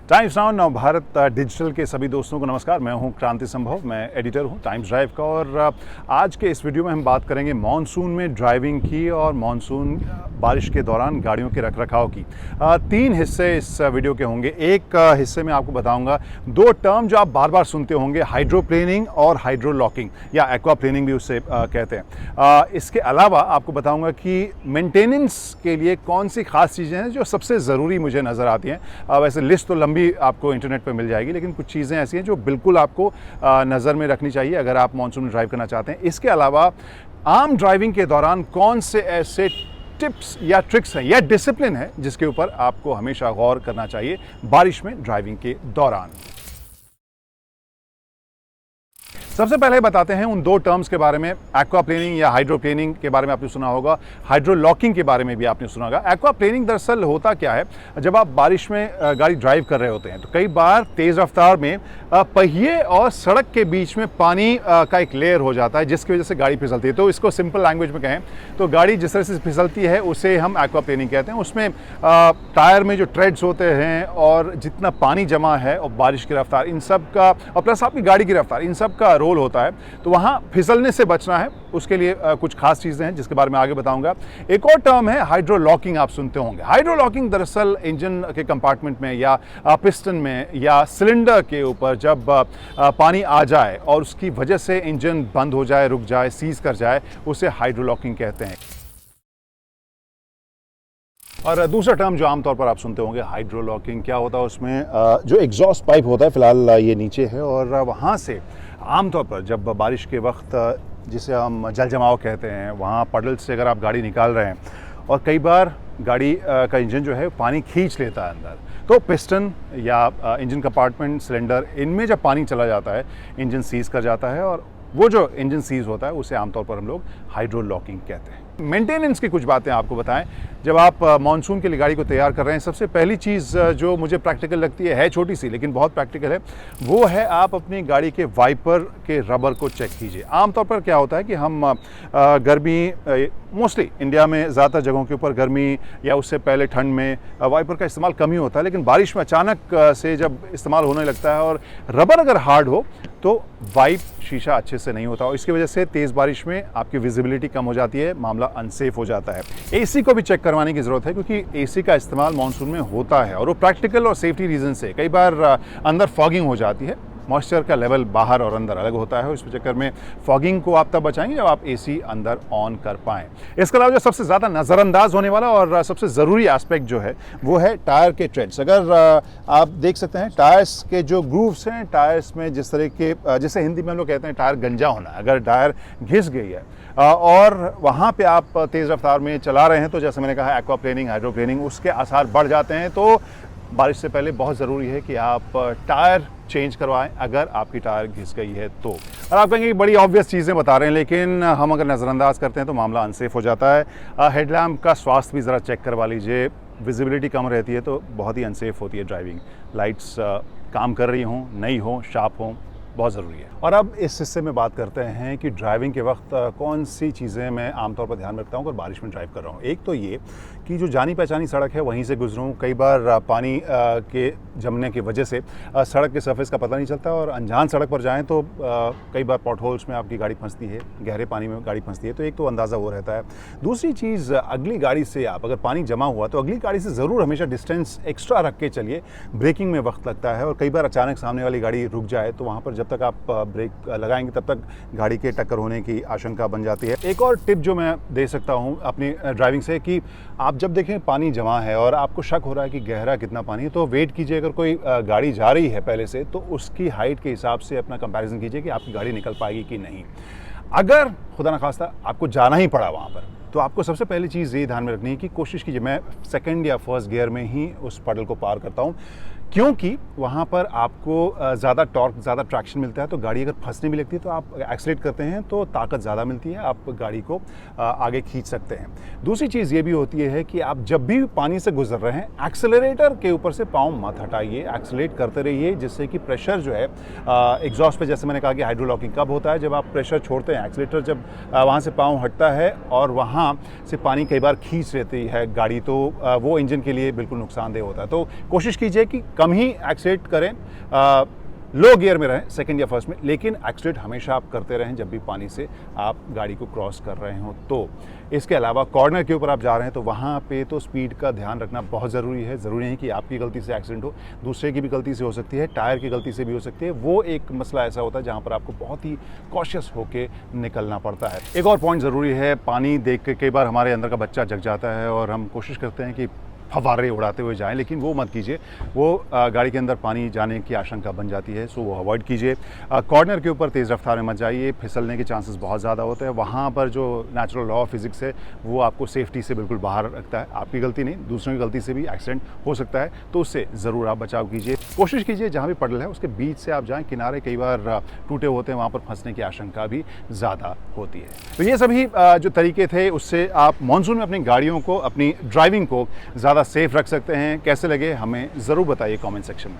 Times now नव Bharat digital के सभी दोस्तों को नमस्कार। मैं हूं क्रांति संभव, मैं एडिटर हूं टाइम्स ड्राइव का। और आज के इस वीडियो में हम बात करेंगे मॉनसून में ड्राइविंग की और मॉनसून बारिश के दौरान गाड़ियों के रखरखाव की। तीन हिस्से इस वीडियो के होंगे। एक हिस्से में आपको बताऊंगा दो टर्म जो आप बार बार सुनते होंगे, हाइड्रोप्लेनिंग और हाइड्रोलॉकिंग या एक्वाप्लेनिंग भी उससे कहते हैं। इसके अलावा आपको बताऊंगा कि मेंटेनेंस के लिए कौन सी खास चीज़ें हैं जो सबसे ज़रूरी मुझे नज़र आती हैं। वैसे लिस्ट तो भी आपको इंटरनेट पर मिल जाएगी, लेकिन कुछ चीज़ें ऐसी हैं जो बिल्कुल आपको नज़र में रखनी चाहिए अगर आप मॉनसून में ड्राइव करना चाहते हैं। इसके अलावा आम ड्राइविंग के दौरान कौन से ऐसे टिप्स या ट्रिक्स हैं या डिसिप्लिन है जिसके ऊपर आपको हमेशा गौर करना चाहिए बारिश में ड्राइविंग के दौरान। सबसे पहले बताते हैं उन दो टर्म्स के बारे में। एक्वाप्लेनिंग या हाइड्रोप्लेनिंग के बारे में आपने सुना होगा, हाइड्रोलॉकिंग के बारे में भी आपने सुना होगा। एक्वाप्लेनिंग दरअसल होता क्या है, जब आप बारिश में गाड़ी ड्राइव कर रहे होते हैं तो कई बार तेज़ रफ्तार में पहिए और सड़क के बीच में पानी का एक लेयर हो जाता है जिसकी वजह से गाड़ी फिसलती है। तो इसको सिंपल लैंग्वेज में कहें तो गाड़ी जिस तरह से फिसलती है उसे हम एक्वाप्लेनिंग कहते हैं। उसमें टायर में जो ट्रेड्स होते हैं और जितना पानी जमा है और बारिश की रफ्तार, इन सब का और प्लस आपकी गाड़ी की रफ्तार, इन सब का रोल होता है। तो वहां फिसलने से बचना है, उसके लिए कुछ खास चीजें हैं जिसके बारे में आगे बताऊंगा। एक और टर्म है हाइड्रोलॉकिंग, आप सुनते होंगे। हाइड्रोलॉकिंग दरअसल इंजन के कंपार्टमेंट में या पिस्टन में या सिलेंडर के ऊपर जब पानी आ जाए और उसकी वजह से इंजन बंद हो जाए, रुक जाए, सीज कर जाए, उसे हाइड्रोलॉकिंग कहते हैं। और दूसरा टर्म जो आमतौर पर आप सुनते होंगे, हाइड्रोलॉकिंग क्या होता है, उसमें जो एग्जॉस्ट पाइप होता है, फिलहाल ये नीचे है और वहाँ से आमतौर पर जब बारिश के वक्त, जिसे हम जल जमाव कहते हैं, वहाँ पडल से अगर आप गाड़ी निकाल रहे हैं और कई बार गाड़ी का इंजन जो है पानी खींच लेता है अंदर, तो पिस्टन या इंजन कंपार्टमेंट, सिलेंडर, इनमें जब पानी चला जाता है इंजन सीज कर जाता है और वो जो इंजन सीज होता है उसे आमतौर पर हम लोग हाइड्रोलॉकिंग कहते हैं। मेंटेनेंस की कुछ बातें आपको बताएं। जब आप मॉनसून के लिए गाड़ी को तैयार कर रहे हैं, सबसे पहली चीज़ जो मुझे प्रैक्टिकल लगती है छोटी सी लेकिन बहुत प्रैक्टिकल है, वो है आप अपनी गाड़ी के वाइपर के रबर को चेक कीजिए। आमतौर पर क्या होता है कि हम गर्मी, मोस्टली इंडिया में ज़्यादातर जगहों के ऊपर गर्मी या उससे पहले ठंड में वाइपर का इस्तेमाल कम ही होता है, लेकिन बारिश में अचानक से जब इस्तेमाल होने लगता है और रबर अगर हार्ड हो तो वाइप शीशा अच्छे से नहीं होता और इसकी वजह से तेज़ बारिश में आपकी विजिबिलिटी कम हो जाती है, मामला अनसेफ हो जाता है। एसी को भी चेक करवाने की ज़रूरत है क्योंकि एसी का इस्तेमाल मॉनसून में होता है और वो प्रैक्टिकल और सेफ्टी रीज़न से कई बार अंदर फॉगिंग हो जाती है। मॉइस्चर का लेवल बाहर और अंदर अलग होता है, इस चक्कर में फॉगिंग को आप तब बचाएंगे जब आप एसी अंदर ऑन कर पाएँ। इसके अलावा जो सबसे ज़्यादा नज़रअंदाज होने वाला और सबसे ज़रूरी एस्पेक्ट जो है वो है टायर के ट्रेड्स। अगर आप देख सकते हैं टायर्स के जो ग्रूव्स हैं, टायर्स में जिस तरह के, जैसे हिंदी में हम लोग कहते हैं टायर गंजा होना, अगर टायर घिस गई है और वहाँ पे आप तेज़ रफ्तार में चला रहे हैं तो जैसे मैंने कहा एक्वाप्लेनिंग, हाइड्रोप्लेनिंग, उसके आसार बढ़ जाते हैं। तो बारिश से पहले बहुत ज़रूरी है कि आप टायर चेंज करवाएं अगर आपकी टायर घिस गई है तो। और आप कहेंगे बड़ी ऑब्वियस चीज़ें बता रहे हैं, लेकिन हम अगर नज़रअंदाज करते हैं तो मामला अनसेफ हो जाता है। हेडलैम्प का स्वास्थ्य भी ज़रा चेक करवा लीजिए, विजिबिलिटी कम रहती है तो बहुत ही अनसेफ होती है ड्राइविंग। लाइट्स काम कर रही हों, नहीं हों, शार्प हों, बहुत ज़रूरी है। और अब इस हिस्से में बात करते हैं कि ड्राइविंग के वक्त कौन सी चीज़ें मैं आमतौर पर ध्यान रखता हूँ अगर बारिश में ड्राइव कर रहा हूँ। एक तो ये कि जो जानी पहचानी सड़क है वहीं से गुजरूँ। कई बार पानी के जमने की वजह से सड़क के सरफेस का पता नहीं चलता और अनजान सड़क पर जाएं तो कई बार पॉट होल्स में आपकी गाड़ी फंसती है, गहरे पानी में गाड़ी फंसती है, तो एक तो अंदाज़ा वो रहता है। दूसरी चीज़, अगली गाड़ी से आप अगर पानी जमा हुआ तो अगली गाड़ी से ज़रूर हमेशा डिस्टेंस एक्स्ट्रा रख के चलिए। ब्रेकिंग में वक्त लगता है और कई बार अचानक सामने वाली गाड़ी रुक जाए तो वहाँ पर जब तक आप ब्रेक लगाएंगे तब तक गाड़ी के टक्कर होने की आशंका बन जाती है। एक और टिप जो मैं दे सकता हूँ अपनी ड्राइविंग से कि आप जब देखें पानी जमा है और आपको शक हो रहा है कि गहरा कितना पानी है तो वेट कीजिए। अगर कोई गाड़ी जा रही है पहले से तो उसकी हाइट के हिसाब से अपना कंपैरिजन कीजिए कि आपकी गाड़ी निकल पाएगी कि नहीं। अगर खुदा न खास्ता आपको जाना ही पड़ा वहाँ पर तो आपको सबसे पहली चीज़ ये ध्यान में रखनी है कि कोशिश कीजिए, मैं सेकंड या फर्स्ट गियर में ही उस पडल को पार करता हूँ क्योंकि वहाँ पर आपको ज़्यादा टॉर्क, ज़्यादा ट्रैक्शन मिलता है। तो गाड़ी अगर फंसने भी लगती है तो आप एक्सीलरेट करते हैं तो ताकत ज़्यादा मिलती है, आप गाड़ी को आगे खींच सकते हैं। दूसरी चीज़ ये भी होती है कि आप जब भी पानी से गुजर रहे हैं एक्सेलरेटर के ऊपर से पाँव मत हटाइए, एक्सेलरेट करते रहिए जिससे कि प्रेशर जो है एग्जॉस्ट पे, जैसे मैंने कहा कि हाइड्रोलॉकिंग कब होता है, जब आप प्रेशर छोड़ते हैं, एक्सेलरेटर जब वहाँ से पाँव हटता है और वहाँ से पानी कई बार खींच लेती है गाड़ी, तो वो इंजन के लिए बिल्कुल नुकसानदेह होता है। तो कोशिश कीजिए कि कम ही एक्सीलेट करें, लो गियर में रहें सेकंड या फर्स्ट में, लेकिन एक्सीलेट हमेशा आप करते रहें जब भी पानी से आप गाड़ी को क्रॉस कर रहे हो। तो इसके अलावा कॉर्नर के ऊपर आप जा रहे हैं तो वहाँ पे तो स्पीड का ध्यान रखना बहुत ज़रूरी है। ज़रूरी नहीं कि आपकी गलती से एक्सीडेंट हो, दूसरे की भी गलती से हो सकती है, टायर की गलती से भी हो सकती है। वो एक मसला ऐसा होता है जहाँ पर आपको बहुत ही कॉशियस होकर निकलना पड़ता है। एक और पॉइंट ज़रूरी है, पानी देख के कई बार हमारे अंदर का बच्चा जग जाता है और हम कोशिश करते हैं कि फव्वारे उड़ाते हुए जाएं, लेकिन वो मत कीजिए, वो गाड़ी के अंदर पानी जाने की आशंका बन जाती है, सो वो अवॉइड कीजिए। कॉर्नर के ऊपर तेज़ रफ्तार में मत जाइए, फिसलने के चांसेस बहुत ज़्यादा होते हैं। वहाँ पर जो नेचुरल लॉ ऑफ फिजिक्स है वो आपको सेफ्टी से बिल्कुल बाहर रखता है। आपकी गलती नहीं, दूसरों की गलती से भी एक्सीडेंट हो सकता है, तो उससे ज़रूर आप बचाव कीजिए। कोशिश कीजिए जहाँ भी पड़ल है उसके बीच से आप जाएँ, किनारे कई बार टूटे होते हैं, वहाँ पर फंसने की आशंका भी ज़्यादा होती है। तो ये सभी जो तरीके थे उससे आप मानसून में अपनी गाड़ियों को, अपनी ड्राइविंग को ज़्यादा सेफ रख सकते हैं। कैसे लगे हमें ज़रूर बताइए कमेंट सेक्शन में।